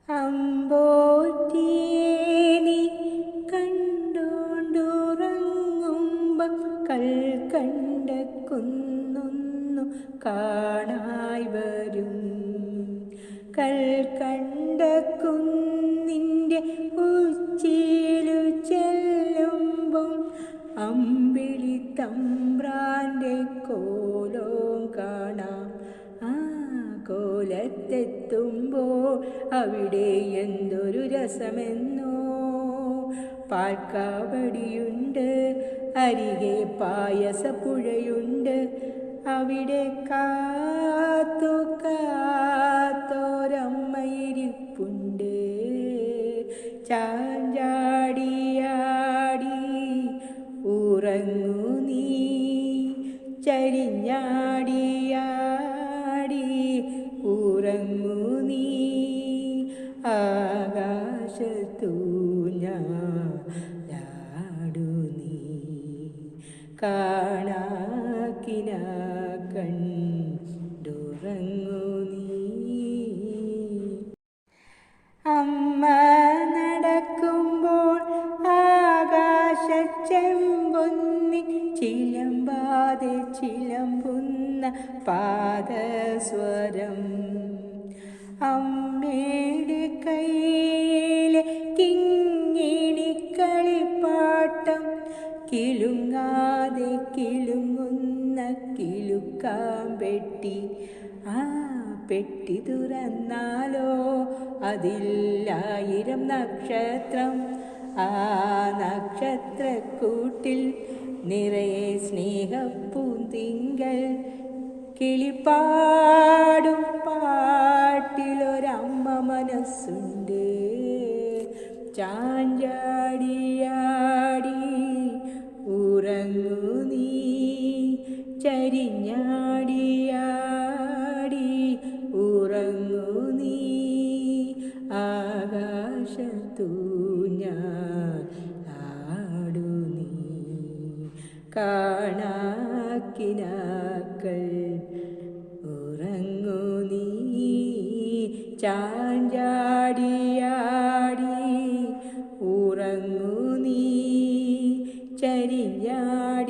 അമ്പോറ്റിയേനി കണ്ടോണ്ടുറങ്ങുമ്പം കൽക്കണ്ട കുന്നൊന്നു കാണായി വരും. കൽക്കണ്ട കുന്നിൻ്റെ ഉച്ചിയിലു ചെല്ലുമ്പം അമ്പിളി തമ്പ്രാൻ്റെ കോലവും കാണാം. ആ കോലത്തെത്തുമ്പോൾ അവിടെ എന്തൊരു രസമെന്നോ. പാൽക്കാവടിയുണ്ട്, അരികെ പായസപ്പുഴയുണ്ട്. അവിടെ കാത്തു കാത്തോരമ്മയിരിപ്പുണ്ട്. ചാഞ്ചാടിയാടി ഉറങ്ങു നീ, ചരിഞ്ഞാടിയാടി ഉറങ്ങു നീ. ആകാശത്തൂഞ്ഞാലാടു നീ, കാണാക്കിന കണ്ടുറങ്ങു നീ. അമ്മ നടക്കുമ്പോൾ ആകാശച്ചെമ്പൊന്നി ചിലമ്പാതെ ചിലമ്പുന്ന പാദസ്വരം. അമ്മയുടെ കയ്യിലെ കിങ്ങിണിക്കളിപ്പാട്ടം കിളുങ്ങാതെ കിളുങ്ങുന്ന കിലുക്കാമ്പെട്ടി. ആ പെട്ടി തുറന്നാലോ അതിൽ 1000 നക്ഷത്രം. ആ നക്ഷത്രക്കൂട്ടിൽ നിറയെ സ്നേഹപ്പൂന്തിങ്കൾ. കിളിപ്പാടും പാട്ടിലൊരമ്മ മനസ്സുണ്ട്. ചാഞ്ചാടിയാടി ഉറങ്ങു നീ, ചരിഞ്ഞാടിയാടി ഉറങ്ങു നീ. ആകാശത്തൂഞ്ഞാലാടു നീ, കാണാക്കിനാക്കൾ ഉറങ്ങു നീ. ചാഞ്ചാടിയാടി ഉറങ്ങു നീ, ചരിഞ്ഞാടി